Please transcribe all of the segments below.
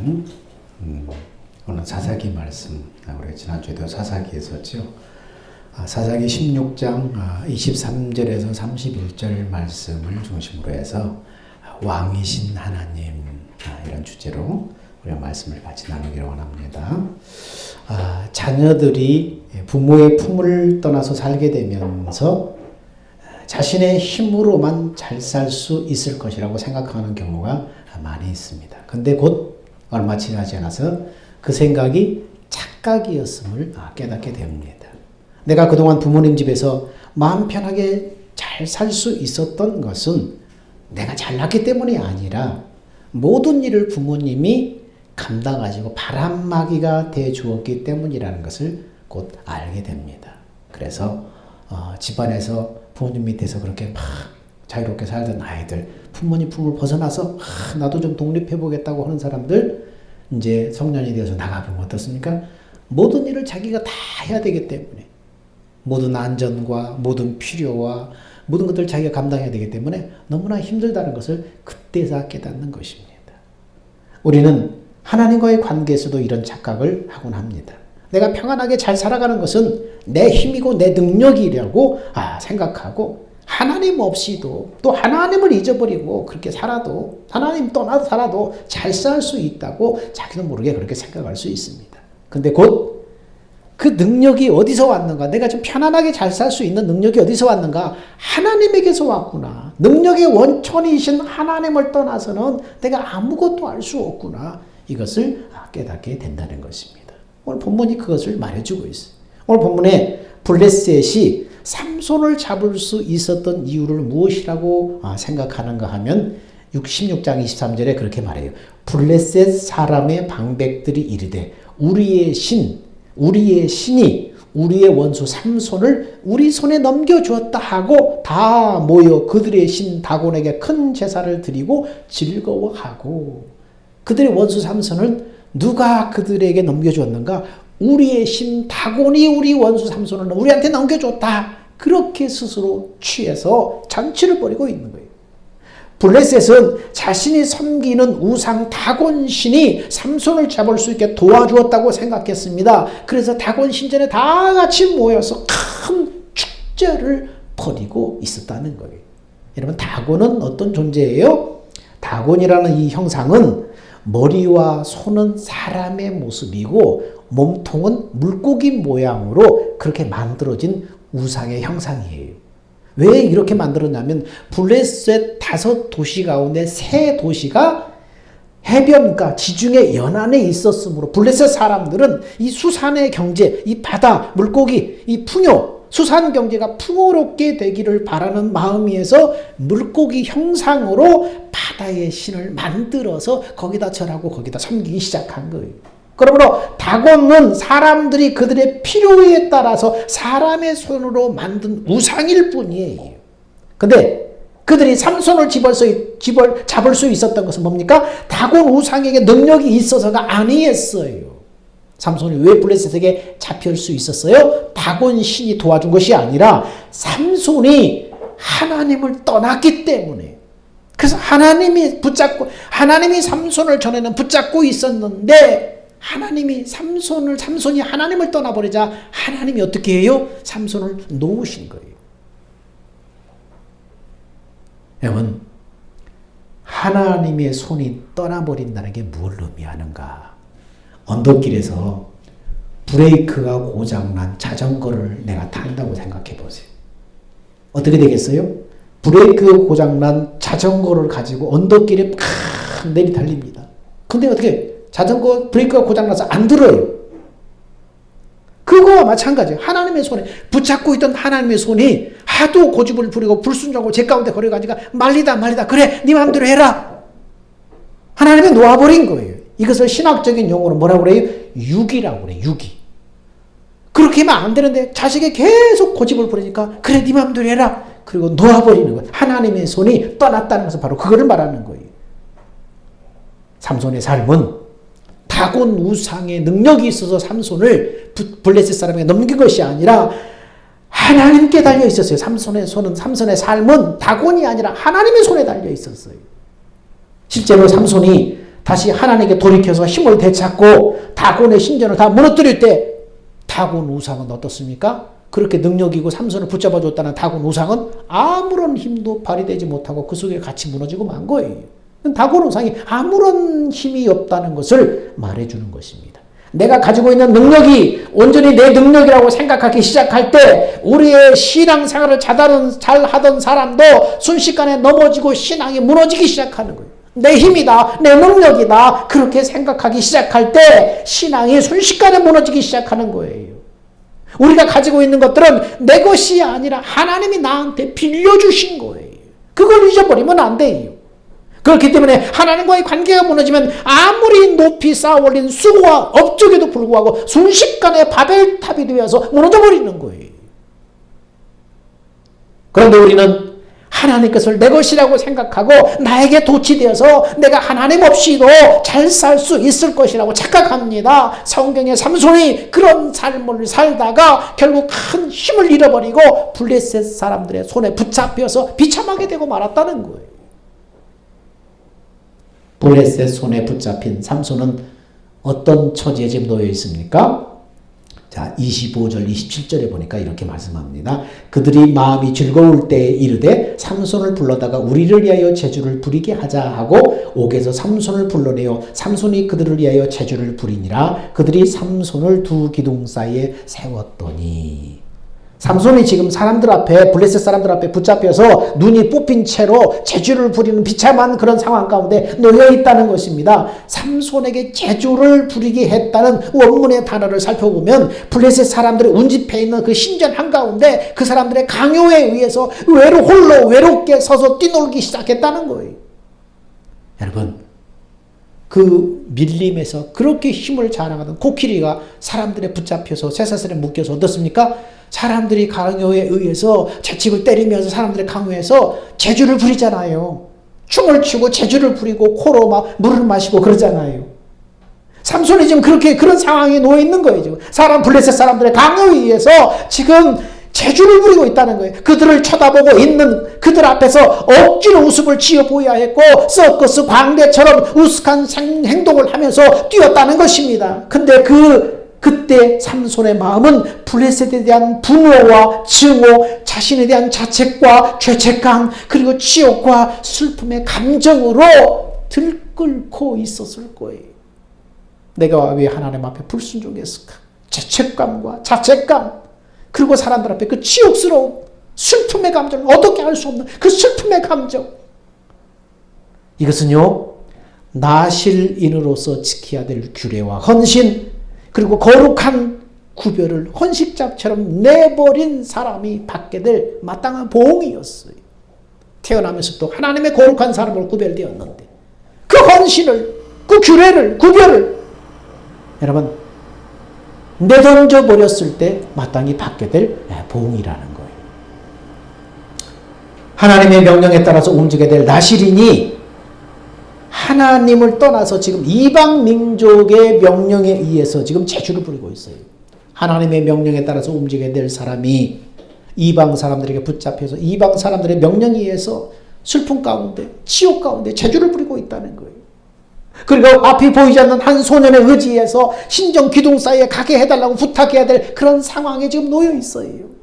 16장 오늘 사사기 말씀, 우리 지난주에도 사사기에서 했죠. 사사기 16장 23절에서 31절 말씀을 중심으로 해서 왕이신 하나님, 이런 주제로 우리가 말씀을 같이 나누기를 원합니다. 자녀들이 부모의 품을 떠나서 살게 되면서 자신의 힘으로만 잘 살 수 있을 것이라고 생각하는 경우가 많이 있습니다. 근데 곧 얼마 지나지 않아서 그 생각이 착각이었음을 깨닫게 됩니다. 내가 그동안 부모님 집에서 마음 편하게 잘 살 수 있었던 것은 내가 잘났기 때문이 아니라 모든 일을 부모님이 감당하시고 바람막이가 돼 주었기 때문이라는 것을 곧 알게 됩니다. 그래서 집안에서 부모님 밑에서 그렇게 막 자유롭게 살던 아이들, 부모님 품을 벗어나서 나도 좀 독립해보겠다고 하는 사람들, 이제 성년이 되어서 나가보면 어떻습니까? 모든 일을 자기가 다 해야 되기 때문에, 모든 안전과 모든 필요와 모든 것들을 자기가 감당해야 되기 때문에 너무나 힘들다는 것을 그때서 깨닫는 것입니다. 우리는 하나님과의 관계에서도 이런 착각을 하곤 합니다. 내가 평안하게 잘 살아가는 것은 내 힘이고 내 능력이라고 생각하고, 하나님 없이도 또 하나님을 잊어버리고 그렇게 살아도, 하나님 떠나서 살아도 잘 살 수 있다고 자기도 모르게 그렇게 생각할 수 있습니다. 근데 곧 그 능력이 어디서 왔는가, 내가 좀 편안하게 잘 살 수 있는 능력이 어디서 왔는가, 하나님에게서 왔구나. 능력의 원천이신 하나님을 떠나서는 내가 아무것도 알 수 없구나. 이것을 깨닫게 된다는 것입니다. 오늘 본문이 그것을 말해주고 있어요. 오늘 본문에 블레셋이 삼손을 잡을 수 있었던 이유를 무엇이라고 생각하는가 하면 16장 23절에 그렇게 말해요. 블레셋 사람의 방백들이 이르되 우리의 신이 우리의 원수 삼손을 우리 손에 넘겨주었다 하고 다 모여 그들의 신 다곤에게 큰 제사를 드리고 즐거워하고, 그들의 원수 삼손을 누가 그들에게 넘겨주었는가? 우리의 신 다곤이 우리 원수 삼손을 우리한테 넘겨줬다. 그렇게 스스로 취해서 잔치를 벌이고 있는 거예요. 블레셋은 자신이 섬기는 우상 다곤 신이 삼손을 잡을 수 있게 도와주었다고 생각했습니다. 그래서 다곤 신전에 다 같이 모여서 큰 축제를 벌이고 있었다는 거예요. 여러분, 다곤은 어떤 존재예요? 다곤이라는 이 형상은 머리와 손은 사람의 모습이고 몸통은 물고기 모양으로 그렇게 만들어진 우상의 형상이에요. 왜 이렇게 만들었냐면 블레셋 5도시 가운데 3도시가 해변가 지중해 연안에 있었으므로 블레셋 사람들은 이 수산의 경제, 이 바다, 물고기, 이 풍요, 수산 경제가 풍요롭게 되기를 바라는 마음에서 물고기 형상으로 바다의 신을 만들어서 거기다 절하고 거기다 섬기기 시작한 거예요. 그러므로 다곤은 사람들이 그들의 필요에 따라서 사람의 손으로 만든 우상일 뿐이에요. 근데 그들이 삼손을 잡을 수 있었던 것은 뭡니까? 다곤 우상에게 능력이 있어서가 아니었어요. 삼손이 왜 블레셋에게 잡힐 수 있었어요? 다곤 신이 도와준 것이 아니라 삼손이 하나님을 떠났기 때문에. 그래서 하나님이 삼손을 전에는 붙잡고 있었는데, 삼손이 하나님을 떠나버리자 하나님이 어떻게 해요? 삼손을 놓으신 거예요. 여러분, 하나님의 손이 떠나버린다는 게 뭘 의미하는가? 언덕길에서 브레이크가 고장난 자전거를 내가 탄다고 생각해 보세요. 어떻게 되겠어요? 브레이크 고장난 자전거를 가지고 언덕길에 팍 내리 달립니다. 근데 어떻게 자전거 브레이크가 고장나서 안 들어요. 그거와 마찬가지예요. 하나님의 손에 붙잡고 있던 하나님의 손이 하도 고집을 부리고 불순종하고 제 가운데 걸어가니까 말리다 그래 네 마음대로 해라. 하나님이 놓아버린 거예요. 이것을 신학적인 용어로 뭐라고 그래요? 유기라고 그래요. 유기. 그렇게 하면 안 되는데 자식이 계속 고집을 부리니까 그래 네 마음대로 해라. 그리고 놓아버리는 거예요. 하나님의 손이 떠났다는 것은 바로 그거를 말하는 거예요. 삼손의 삶은 다곤 우상의 능력이 있어서 삼손을 블레셋 사람에게 넘긴 것이 아니라 하나님께 달려 있었어요. 삼손의 삶은 다곤이 아니라 하나님의 손에 달려 있었어요. 실제로 삼손이 다시 하나님께 돌이켜서 힘을 되찾고 다곤의 신전을 다 무너뜨릴 때 다곤 우상은 어떻습니까? 그렇게 능력이고 삼손을 붙잡아 줬다는 다곤 우상은 아무런 힘도 발휘되지 못하고 그 속에 같이 무너지고 만 거예요. 다곤 우상이 아무런 힘이 없다는 것을 말해주는 것입니다. 내가 가지고 있는 능력이 온전히 내 능력이라고 생각하기 시작할 때 우리의 신앙생활을 잘 하던 사람도 순식간에 넘어지고 신앙이 무너지기 시작하는 거예요. 내 힘이다, 내 능력이다 그렇게 생각하기 시작할 때 신앙이 순식간에 무너지기 시작하는 거예요. 우리가 가지고 있는 것들은 내 것이 아니라 하나님이 나한테 빌려주신 거예요. 그걸 잊어버리면 안 돼요. 그렇기 때문에 하나님과의 관계가 무너지면 아무리 높이 쌓아 올린 수고와 업적에도 불구하고 순식간에 바벨탑이 되어서 무너져 버리는 거예요. 그런데 우리는 하나님 것을 내 것이라고 생각하고 나에게 도취되어서 내가 하나님 없이도 잘 살 수 있을 것이라고 착각합니다. 성경의 삼손이 그런 삶을 살다가 결국 큰 힘을 잃어버리고 블레셋 사람들의 손에 붙잡혀서 비참하게 되고 말았다는 거예요. 블레셋 손에 붙잡힌 삼손은 어떤 처지에 지금 놓여 있습니까? 자, 25절, 27절에 보니까 이렇게 말씀합니다. 그들이 마음이 즐거울 때에 이르되 삼손을 불러다가 우리를 위하여 제주를 부리게 하자 하고 옥에서 삼손을 불러내어 삼손이 그들을 위하여 제주를 부리니라. 그들이 삼손을 두 기둥 사이에 세웠더니 삼손이 지금 사람들 앞에 블레셋 사람들 앞에 붙잡혀서 눈이 뽑힌 채로 제주를 부리는 비참한 그런 상황 가운데 놓여 있다는 것입니다. 삼손에게 제주를 부리게 했다는 원문의 단어를 살펴보면 블레셋 사람들이 운집해 있는 그 신전 한가운데 그 사람들의 강요에 의해서 홀로 외롭게 서서 뛰놀기 시작했다는 거예요. 여러분, 그 밀림에서 그렇게 힘을 자랑하던 코끼리가 사람들에 붙잡혀서 쇠사슬에 묶여서 어떻습니까? 사람들이 강요에 의해서 채찍을 때리면서 사람들의 강요해서 제주를 부리잖아요. 춤을 추고 제주를 부리고 코로 막 물을 마시고 그러잖아요. 삼손이 지금 그런 상황에 놓여 있는 거예요. 지금 블레셋 사람들의 강요에 의해서 지금 제주를 부리고 있다는 거예요. 그들을 쳐다보고 있는 그들 앞에서 억지로 웃음을 지어 보여야 했고 서커스 광대처럼 우스꽝 행동을 하면서 뛰었다는 것입니다. 근데 그때 삼손의 마음은 블레셋에 대한 분노와 증오, 자신에 대한 자책과 죄책감, 그리고 치욕과 슬픔의 감정으로 들끓고 있었을 거예요. 내가 왜 하나님 앞에 불순종했을까? 죄책감과 자책감, 그리고 사람들 앞에 그 치욕스러운 슬픔의 감정, 어떻게 할 수 없는 그 슬픔의 감정. 이것은요, 나실인으로서 지켜야 될 규례와 헌신, 그리고 거룩한 구별을 헌식잡처럼 내버린 사람이 받게 될 마땅한 보응이었어요. 태어나면서부터 하나님의 거룩한 사람으로 구별되었는데 그 헌신을, 그 규례를, 구별을 여러분 내던져 버렸을 때 마땅히 받게 될 보응이라는 거예요. 하나님의 명령에 따라서 움직이게 될 나실인이 하나님을 떠나서 지금 이방 민족의 명령에 의해서 지금 제주를 부리고 있어요. 하나님의 명령에 따라서 움직여야 될 사람이 이방 사람들에게 붙잡혀서 이방 사람들의 명령에 의해서 슬픔 가운데, 치욕 가운데 제주를 부리고 있다는 거예요. 그리고 앞이 보이지 않는 한 소년의 의지에서 신전 기둥 사이에 가게 해달라고 부탁해야 될 그런 상황에 지금 놓여 있어요.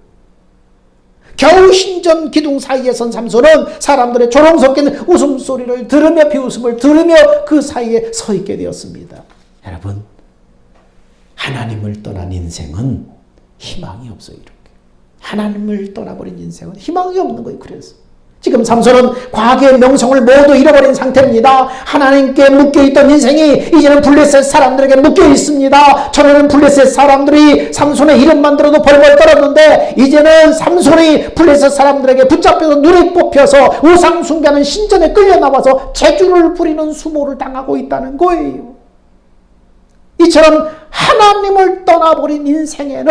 겨우 신전 기둥 사이에 선 삼손은 사람들의 조롱 섞이는 웃음소리를 들으며 비웃음을 들으며 그 사이에 서 있게 되었습니다. 여러분, 하나님을 떠난 인생은 희망이 없어요. 이렇게 하나님을 떠나버린 인생은 희망이 없는 거예요. 그래서 지금 삼손은 과거의 명성을 모두 잃어버린 상태입니다. 하나님께 묶여있던 인생이 이제는 블레셋 사람들에게 묶여있습니다. 전에는 블레셋 사람들이 삼손의 이름만 들어도 벌벌 떨었는데 이제는 삼손이 블레셋 사람들에게 붙잡혀서 눈이 뽑혀서 우상 숭배하는 신전에 끌려 나와서 제주를 부리는 수모를 당하고 있다는 거예요. 이처럼 하나님을 떠나버린 인생에는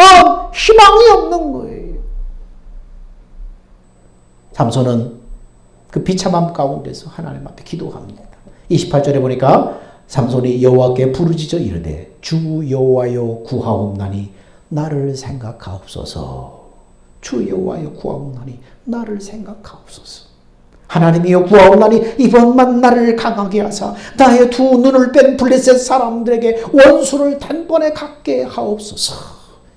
희망이 없는 거예요. 삼손은 그 비참함 가운데서 하나님 앞에 기도합니다. 28절에 보니까 삼손이 여호와께 부르짖어 이르되 주 여호와여 구하옵나니 나를 생각하옵소서. 주 여호와여 구하옵나니 나를 생각하옵소서. 하나님이여 구하옵나니 이번만 나를 강하게 하사 나의 두 눈을 뺀 블레셋 사람들에게 원수를 단번에 갖게 하옵소서.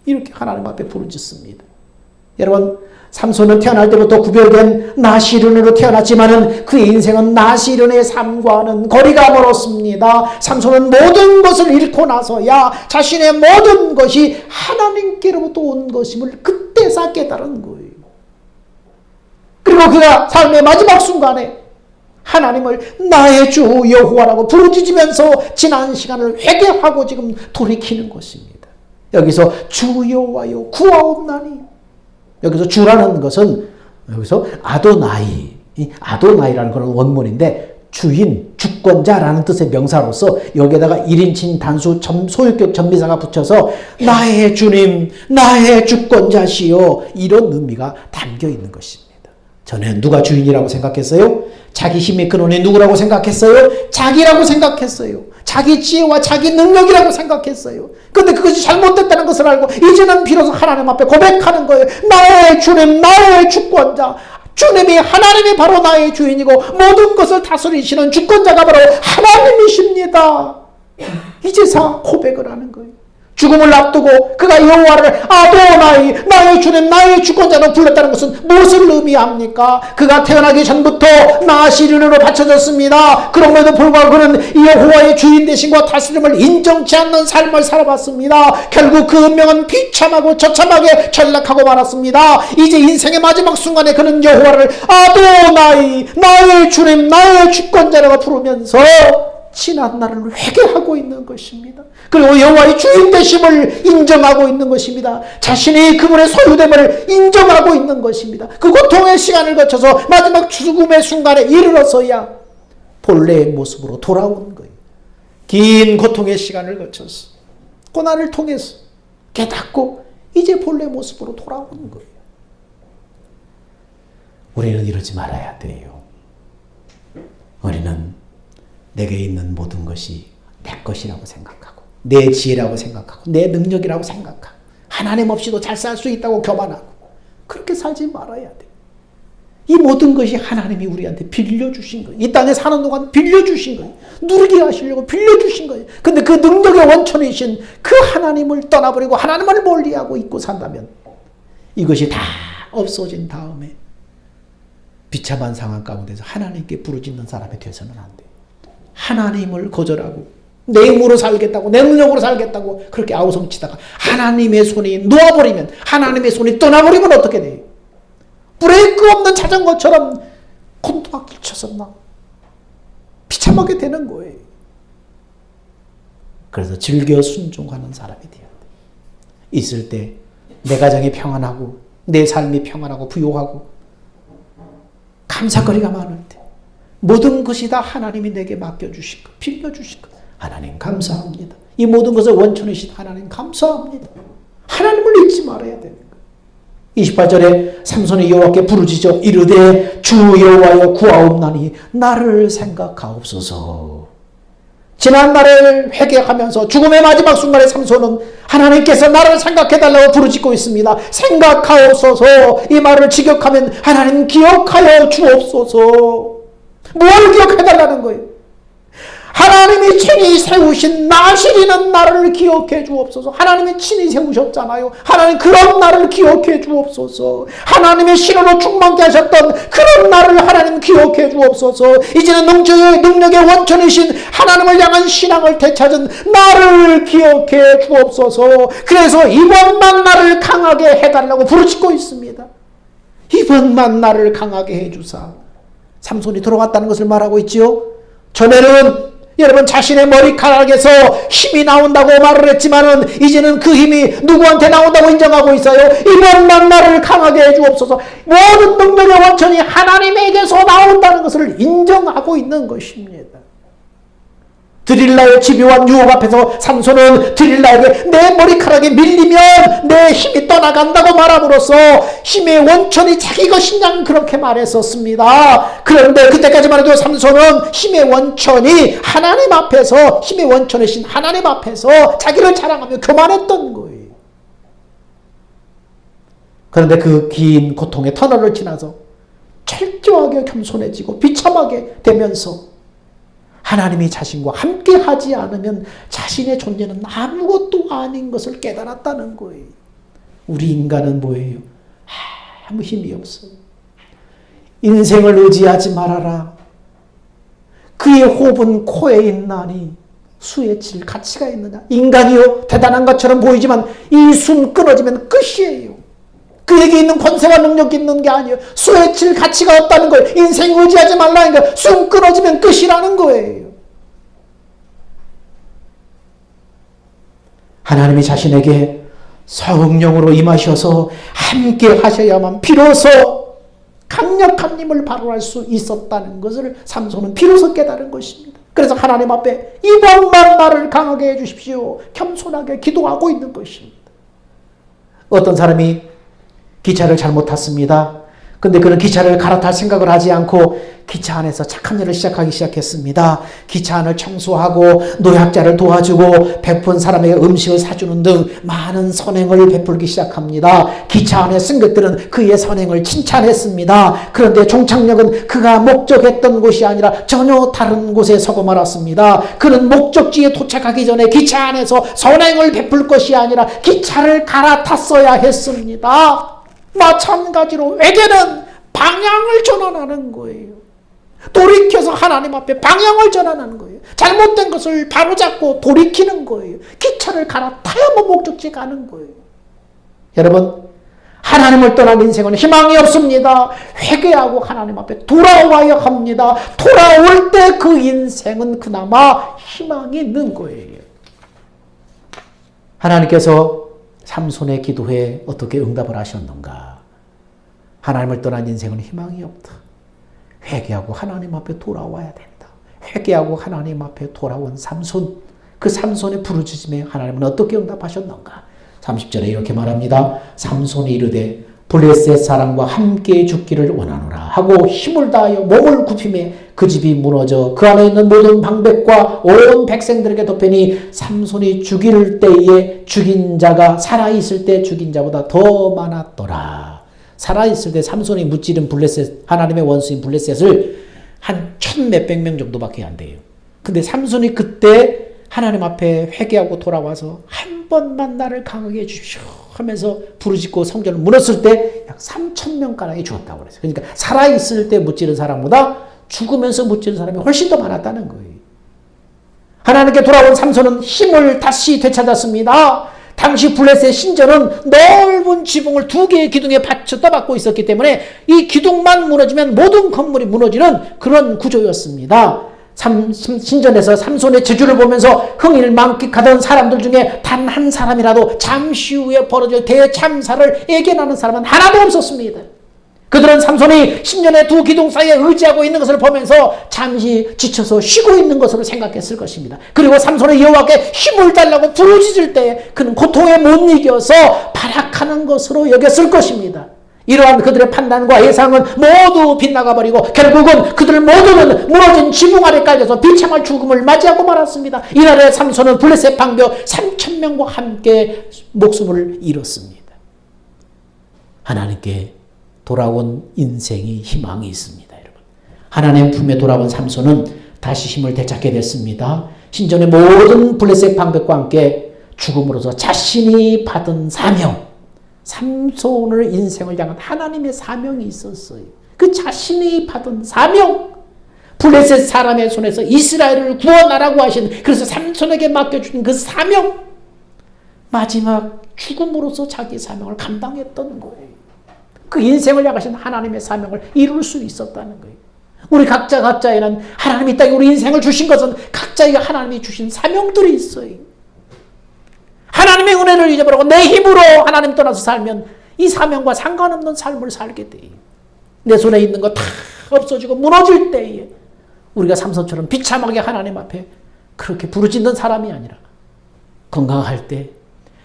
이렇게 하나님 앞에 부르짖습니다. 여러분, 삼손은 태어날 때부터 구별된 나시른으로 태어났지만은 그의 인생은 나시른의 삶과는 거리가 멀었습니다. 삼손은 모든 것을 잃고 나서야 자신의 모든 것이 하나님께로부터 온 것임을 그때서 깨달은 거예요. 그리고 그가 삶의 마지막 순간에 하나님을 나의 주 여호와라고 부르짖으면서 지난 시간을 회개하고 지금 돌이키는 것입니다. 여기서 주 여호와여 구하옵나니, 여기서 주라는 것은 여기서 아도나이라는 그런 원문인데 주인, 주권자라는 뜻의 명사로서 여기에다가 1인칭 단수 소유격 전미사가 붙여서 나의 주님, 나의 주권자시여, 이런 의미가 담겨 있는 것입니다. 전에는 누가 주인이라고 생각했어요? 자기 힘의 근원이 누구라고 생각했어요? 자기라고 생각했어요. 자기 지혜와 자기 능력이라고 생각했어요. 그런데 그것이 잘못됐다는 것을 알고 이제는 비로소 하나님 앞에 고백하는 거예요. 나의 주님, 나의 주권자. 주님이, 하나님이 바로 나의 주인이고 모든 것을 다스리시는 주권자가 바로 하나님이십니다. 이제서 고백을 하는 거예요. 죽음을 앞두고 그가 여호와를 아도나이, 나의 주님, 나의 주권자로 불렀다는 것은 무엇을 의미합니까? 그가 태어나기 전부터 나시른으로 바쳐졌습니다. 그럼에도 불구하고 그는 여호와의 주인 되심과 다스림을 인정치 않는 삶을 살아봤습니다. 결국 그 운명은 비참하고 처참하게 전락하고 말았습니다. 이제 인생의 마지막 순간에 그는 여호와를 아도나이, 나의 주님, 나의 주권자라고 부르면서 지난 날을 회개하고 있는 것입니다. 그리고 여호와의 주인 되심을 인정하고 있는 것입니다. 자신이 그분의 소유됨을 인정하고 있는 것입니다. 그 고통의 시간을 거쳐서 마지막 죽음의 순간에 이르러서야 본래의 모습으로 돌아오는 거예요. 긴 고통의 시간을 거쳐서 고난을 통해서 깨닫고 이제 본래 모습으로 돌아오는 거예요. 우리는 이러지 말아야 돼요. 우리는 내게 있는 모든 것이 내 것이라고 생각하고 내 지혜라고 생각하고 내 능력이라고 생각하고 하나님 없이도 잘 살 수 있다고 교만하고 그렇게 살지 말아야 돼. 이 모든 것이 하나님이 우리한테 빌려주신 거예요. 이 땅에 사는 동안 빌려주신 거예요. 누리게 하시려고 빌려주신 거예요. 근데 그 능력의 원천이신 그 하나님을 떠나버리고 하나님을 멀리하고 있고 산다면 이것이 다 없어진 다음에 비참한 상황 가운데서 하나님께 부르짖는 사람이 되어서는 안 돼요. 하나님을 거절하고 내 힘으로 살겠다고 내 능력으로 살겠다고 그렇게 아우성치다가 하나님의 손이 놓아버리면, 하나님의 손이 떠나버리면 어떻게 돼요? 브레이크 없는 자전거처럼 곤두박질 쳐서 막 비참하게 되는 거예요. 그래서 즐겨 순종하는 사람이 돼야 돼. 있을 때 내 가정이 평안하고 내 삶이 평안하고 부요하고 감사거리가 많을 때 모든 것이 다 하나님이 내게 맡겨주신 것, 빌려주신 것. 하나님 감사합니다. 이 모든 것을 원천이신 하나님 감사합니다. 하나님을 잊지 말아야 되는 거예요. 28절에 삼손이 여호와께 부르짖어 이르되 주 여호와여 구하옵나니 나를 생각하옵소서. 지난 날을 회개하면서 죽음의 마지막 순간에 삼손은 하나님께서 나를 생각해달라고 부르짖고 있습니다. 생각하옵소서. 이 말을 직역하면 하나님 기억하여 주옵소서. 뭘 기억해달라는 거예요? 하나님이 친히 세우신 나시리는 나를 기억해 주옵소서. 하나님이 친히 세우셨잖아요. 하나님 그런 나를 기억해 주옵소서. 하나님의 신으로 충만케 하셨던 그런 나를 하나님 기억해 주옵소서. 이제는 능력의 원천이신 하나님을 향한 신앙을 되찾은 나를 기억해 주옵소서. 그래서 이번만 나를 강하게 해달라고 부르짖고 있습니다. 이번만 나를 강하게 해주사. 삼손이 돌아왔다는 것을 말하고 있지요. 전에는 여러분 자신의 머리카락에서 힘이 나온다고 말을 했지만은 이제는 그 힘이 누구한테 나온다고 인정하고 있어요. 이번만 나를 강하게 해주옵소서. 모든 능력의 원천이 하나님에게서 나온다는 것을 인정하고 있는 것입니다. 드릴라의 집요한 유혹 앞에서 삼손은 드릴라에게 내 머리카락이 밀리면 내 힘이 떠나간다고 말함으로써 힘의 원천이 자기 것이냐 그렇게 말했었습니다. 그런데 그때까지만 해도 삼손은 힘의 원천이 하나님 앞에서, 힘의 원천이신 하나님 앞에서 자기를 자랑하며 교만했던 거예요. 그런데 그 긴 고통의 터널을 지나서 철저하게 겸손해지고 비참하게 되면서 하나님이 자신과 함께 하지 않으면 자신의 존재는 아무것도 아닌 것을 깨달았다는 거예요. 우리 인간은 뭐예요? 아무 힘이 없어. 인생을 의지하지 말아라. 그의 호흡은 코에 있나니 수에 칠 가치가 있느냐. 인간이요 대단한 것처럼 보이지만 이 숨 끊어지면 끝이에요. 그에게 있는 권세와 능력이 있는 게 아니에요. 수에 칠 가치가 없다는 거예요. 인생 의지하지 말라는 거예요. 숨 끊어지면 끝이라는 거예요. 하나님이 자신에게 성령으로 임하셔서 함께 하셔야만 비로소 강력한 힘을 발휘할 수 있었다는 것을 삼손은 비로소 깨달은 것입니다. 그래서 하나님 앞에 이번만 나를 강하게 해주십시오. 겸손하게 기도하고 있는 것입니다. 어떤 사람이 기차를 잘못 탔습니다. 근데 그는 기차를 갈아탈 생각을 하지 않고 기차 안에서 착한 일을 시작하기 시작했습니다. 기차 안을 청소하고 노약자를 도와주고 베푼 사람에게 음식을 사주는 등 많은 선행을 베풀기 시작합니다. 기차 안의 승객들은 그의 선행을 칭찬했습니다. 그런데 종착역은 그가 목적했던 곳이 아니라 전혀 다른 곳에 서고 말았습니다. 그는 목적지에 도착하기 전에 기차 안에서 선행을 베풀 것이 아니라 기차를 갈아탔어야 했습니다. 마찬가지로 회개는 방향을 전환하는 거예요. 돌이켜서 하나님 앞에 방향을 전환하는 거예요. 잘못된 것을 바로잡고 돌이키는 거예요. 기차를 갈아타야만 목적지에 가는 거예요. 여러분, 하나님을 떠난 인생은 희망이 없습니다. 회개하고 하나님 앞에 돌아와야 합니다. 돌아올 때 그 인생은 그나마 희망이 있는 거예요. 하나님께서 삼손의 기도에 어떻게 응답을 하셨는가? 하나님을 떠난 인생은 희망이 없다. 회개하고 하나님 앞에 돌아와야 된다. 회개하고 하나님 앞에 돌아온 삼손, 그 삼손의 부르짖음에 하나님은 어떻게 응답하셨는가? 30절에 이렇게 말합니다. 삼손이 이르되 블레셋 사람과 함께 죽기를 원하노라 하고 힘을 다하여 몸을 굽히매 그 집이 무너져 그 안에 있는 모든 방백과 온 백성들에게 덮이니 삼손이 죽일 때에 죽인 자가 살아있을 때 죽인 자보다 더 많았더라. 살아있을 때 삼손이 무찌른 블레셋, 하나님의 원수인 블레셋을 한 1,000몇백 명 정도밖에 안 돼요. 근데 삼손이 그때 하나님 앞에 회개하고 돌아와서 한 번만 나를 강하게 해주십시오 하면서 부르짖고 성전을 무너졌을 때 약 3,000명가량이 죽었다고 그랬어요. 그러니까 살아있을 때 무찌른 사람보다 죽으면서 무찌른 사람이 훨씬 더 많았다는 거예요. 하나님께 돌아온 삼손은 힘을 다시 되찾았습니다. 당시 블레셋 신전은 넓은 지붕을 2개의 기둥에 받쳐 떠받고 있었기 때문에 이 기둥만 무너지면 모든 건물이 무너지는 그런 구조였습니다. 신전에서 삼손의 재주를 보면서 흥을 만끽하던 사람들 중에 단 한 사람이라도 잠시 후에 벌어질 대참사를 예견하는 사람은 하나도 없었습니다. 그들은 삼손이 신전의 2 기둥 사이에 의지하고 있는 것을 보면서 잠시 지쳐서 쉬고 있는 것으로 생각했을 것입니다. 그리고 삼손이 여호와께 힘을 달라고 부르짖을 때 그는 고통에 못 이겨서 발악하는 것으로 여겼을 것입니다. 이러한 그들의 판단과 예상은 모두 빗나가버리고 결국은 그들 모두는 무너진 지붕 아래 깔려서 비참한 죽음을 맞이하고 말았습니다. 이날에 삼손은 블레셋 방벽 3,000명과 함께 목숨을 잃었습니다. 하나님께 돌아온 인생이 희망이 있습니다. 여러분, 하나님 품에 돌아온 삼손은 다시 힘을 되찾게 됐습니다. 신전의 모든 블레셋 방백과 함께 죽음으로써 자신이 받은 사명, 삼손의 인생을 향한 하나님의 사명이 있었어요. 그 자신이 받은 사명, 블레셋 사람의 손에서 이스라엘을 구원하라고 하신, 그래서 삼손에게 맡겨준 그 사명, 마지막 죽음으로써 자기 사명을 감당했던 거예요. 그 인생을 향하신 하나님의 사명을 이룰 수 있었다는 거예요. 우리 각자에는 하나님이 땅에 우리 인생을 주신 것은 각자에게 하나님이 주신 사명들이 있어요. 하나님의 은혜를 잊어버리고 내 힘으로 하나님 떠나서 살면 이 사명과 상관없는 삶을 살게 돼요. 내 손에 있는 거 다 없어지고 무너질 때에 우리가 삼손처럼 비참하게 하나님 앞에 그렇게 부르짖는 사람이 아니라 건강할 때,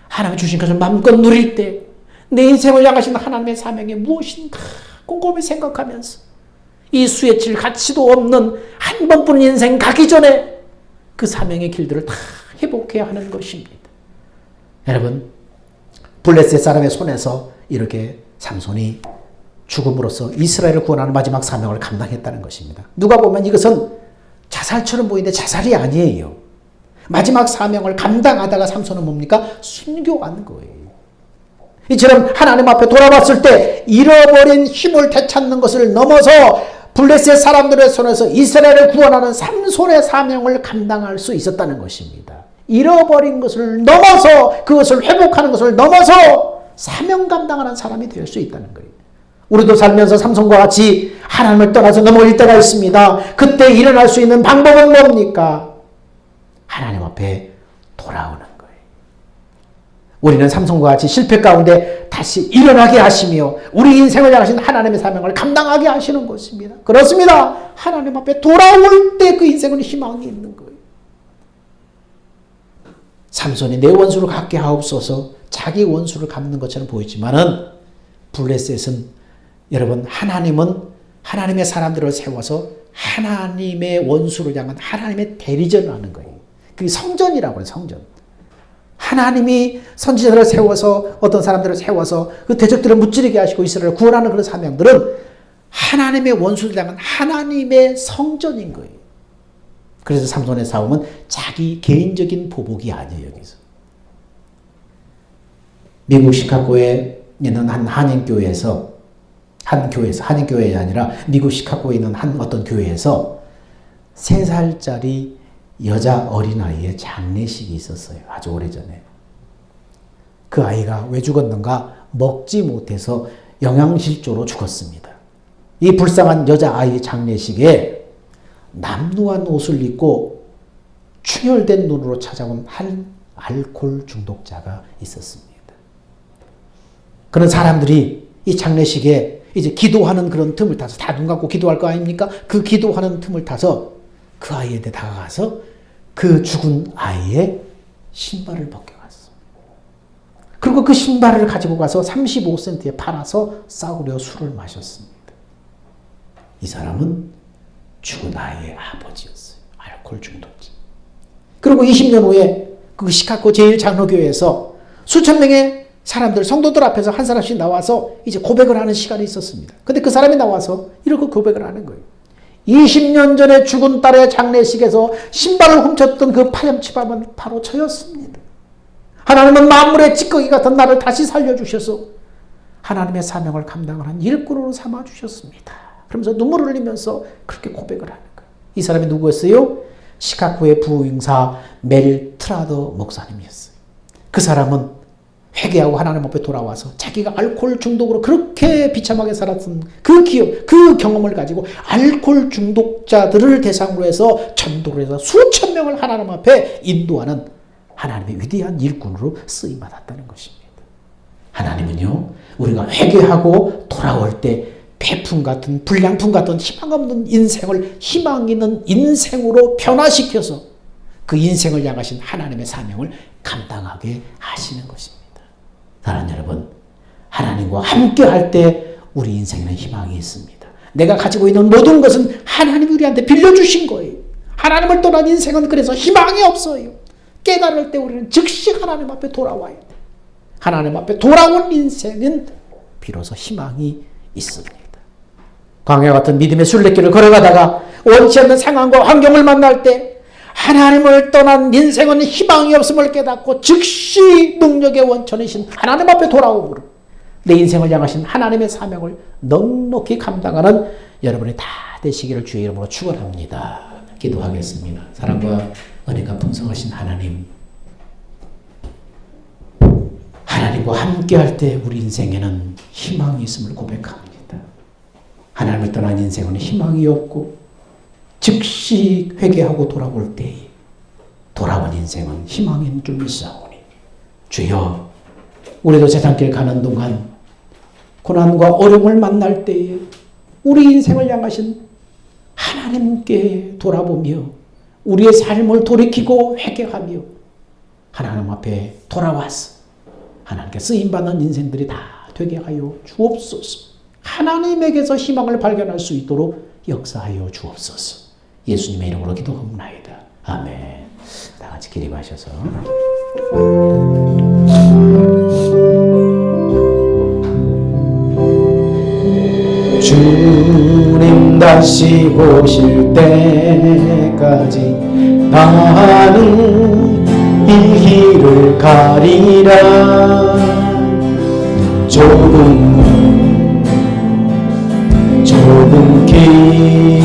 하나님이 주신 것을 마음껏 누릴 때, 내 인생을 향하신 하나님의 사명이 무엇인가 꼼꼼히 생각하면서 이 수에 칠 가치도 없는 한 번뿐인 인생 가기 전에 그 사명의 길들을 다 회복해야 하는 것입니다. 여러분, 블레셋 사람의 손에서 이렇게 삼손이 죽음으로써 이스라엘을 구원하는 마지막 사명을 감당했다는 것입니다. 누가 보면 이것은 자살처럼 보이는데 자살이 아니에요. 마지막 사명을 감당하다가 삼손은 뭡니까? 순교한 거예요. 이처럼 하나님 앞에 돌아왔을 때 잃어버린 힘을 되찾는 것을 넘어서 블레셋 사람들의 손에서 이스라엘을 구원하는 삼손의 사명을 감당할 수 있었다는 것입니다. 잃어버린 것을 넘어서 그것을 회복하는 것을 넘어서 사명 감당하는 사람이 될 수 있다는 거예요. 우리도 살면서 삼손과 같이 하나님을 떠나서 넘어질 때가 있습니다. 그때 일어날 수 있는 방법은 뭡니까? 하나님 앞에 돌아오는 거예요. 우리는 삼손과 같이 실패 가운데 다시 일어나게 하시며 우리 인생을 향하신 하나님의 사명을 감당하게 하시는 것입니다. 그렇습니다. 하나님 앞에 돌아올 때 그 인생은 희망이 있는 거예요. 삼손이 내 원수를 갚게 하옵소서 자기 원수를 갚는 것처럼 보이지만은 블레셋은 여러분 하나님은 하나님의 사람들을 세워서 하나님의 원수를 향한 하나님의 대리전을 하는 거예요. 그게 성전이라고 해요. 성전. 하나님이 선지자들을 세워서 어떤 사람들을 세워서 그 대적들을 무찌르게 하시고 이스라엘을 구원하는 그런 사명들은 하나님의 원수를 향한 하나님의 성전인 거예요. 그래서 삼손의 싸움은 자기 개인적인 보복이 아니에요. 여기서. 미국 시카고에 있는 한 한인교회에서 한인교회가 아니라 미국 시카고에 있는 한 어떤 교회에서 3살짜리 여자 어린아이의 장례식이 있었어요. 아주 오래전에. 그 아이가 왜 죽었는가? 먹지 못해서 영양실조로 죽었습니다. 이 불쌍한 여자아이의 장례식에 남루한 옷을 입고 충혈된 눈으로 찾아온 한 알코올 중독자가 있었습니다. 그런 사람들이 이 장례식에 이제 기도하는 그런 틈을 타서 다 눈 감고 기도할 거 아닙니까? 그 기도하는 틈을 타서 그 아이한테 다가가서 그 죽은 아이의 신발을 벗겨갔어. 그리고 그 신발을 가지고 가서 35센트에 팔아서 싸구려 술을 마셨습니다. 이 사람은 죽은 아이의 아버지였어요. 알코올 중독자. 그리고 20년 후에 그 시카고 제1장로교회에서 수천 명의 사람들, 성도들 앞에서 한 사람씩 나와서 이제 고백을 하는 시간이 있었습니다. 근데 그 사람이 나와서 이렇게 고백을 하는 거예요. 20년 전에 죽은 딸의 장례식에서 신발을 훔쳤던 그 파렴치밥은 바로 저였습니다. 하나님은 만물의 찌꺼기 같은 나를 다시 살려주셔서 하나님의 사명을 감당하는 일꾼으로 삼아주셨습니다. 그러면서 눈물을 흘리면서 그렇게 고백을 하는 거예요. 이 사람이 누구였어요? 시카고의 부흥사 멜 트라더 목사님이었어요. 그 사람은 회개하고 하나님 앞에 돌아와서 자기가 알코올 중독으로 그렇게 비참하게 살았던 그 기억, 그 경험을 가지고 알코올 중독자들을 대상으로 해서 전도를 해서 수천 명을 하나님 앞에 인도하는 하나님의 위대한 일꾼으로 쓰임받았다는 것입니다. 하나님은요, 우리가 회개하고 돌아올 때 배품 같은, 불량품 같은 희망 없는 인생을 희망 있는 인생으로 변화시켜서 그 인생을 향하신 하나님의 사명을 감당하게 하시는 것입니다. 사랑하는 여러분, 하나님과 함께 할 때 우리 인생에는 희망이 있습니다. 내가 가지고 있는 모든 것은 하나님이 우리한테 빌려주신 거예요. 하나님을 떠난 인생은 그래서 희망이 없어요. 깨달을 때 우리는 즉시 하나님 앞에 돌아와야 돼. 하나님 앞에 돌아온 인생은 비로소 희망이 있습니다. 광야 같은 믿음의 순례길을 걸어가다가 원치 않는 상황과 환경을 만날 때 하나님을 떠난 인생은 희망이 없음을 깨닫고 즉시 능력의 원천이신 하나님 앞에 돌아오므로 내 인생을 향하신 하나님의 사명을 넉넉히 감당하는 여러분이 다 되시기를 주의 이름으로 축원합니다. 기도하겠습니다. 사랑과 은혜가 풍성하신 하나님, 하나님과 함께할 때 우리 인생에는 희망이 있음을 고백합니다. 하나님을 떠난 인생은 희망이 없고 즉시 회개하고 돌아올 때에 돌아온 인생은 희망이 있는 줄 믿사오니 주여, 우리도 세상길 가는 동안 고난과 어려움을 만날 때에 우리 인생을 향하신 하나님께 돌아보며 우리의 삶을 돌이키고 회개하며 하나님 앞에 돌아와서 하나님께 쓰임받는 인생들이 다 되게 하여 주옵소서. 하나님에게서 희망을 발견할 수 있도록 역사하여 주옵소서. 예수님의 이름으로 기도합나이다. 아멘. 다 같이 기립하셔서 다시 오실 때까지 나는 이 길을 가리라. 좁은 길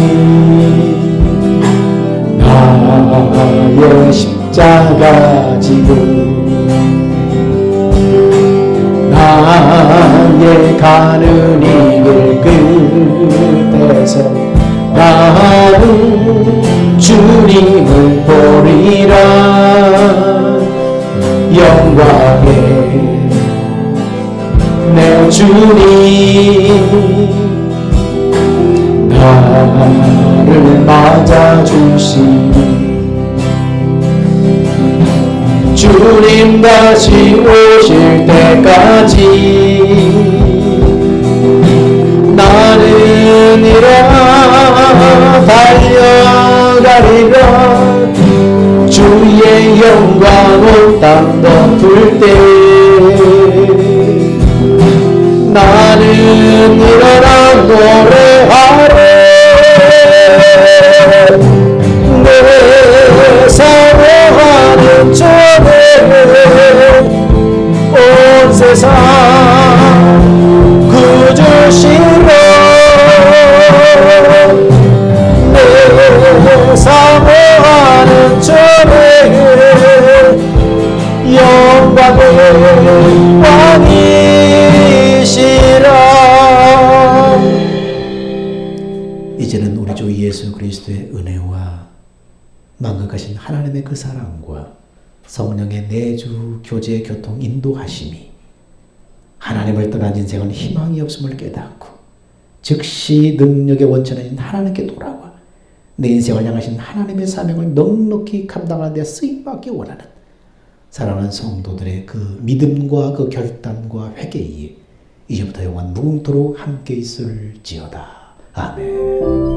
나의 십자가 지고 나의 가는 이 길 끝에서 나는 주님을 보리라. 영광의 내 주님 나를 맞아주시니 주님 다시 오실 때까지 나는 일어나 달려가리라. 주의 영광 온 땅 덮을 때 나는 일어나 노래하리. 내 사랑하는 주님 온 세상 구주시로 내 사랑하는 주님 영광의 왕이시라. 이제는 우리 주 예수 그리스도의 은혜와 만극하신 하나님의 그 사랑과 성령의 내주 교제 교통 인도하심이 하나님을 떠난 인생은 희망이 없음을 깨닫고 즉시 능력의 원천인 하나님께 돌아와 내 인생을 향하신 하나님의 사명을 넉넉히 감당하는 데 쓰임받기 원하는 사랑하는 성도들의 그 믿음과 그 결단과 회개에 이제부터 영원 무궁토록 함께 있을지어다. 아멘.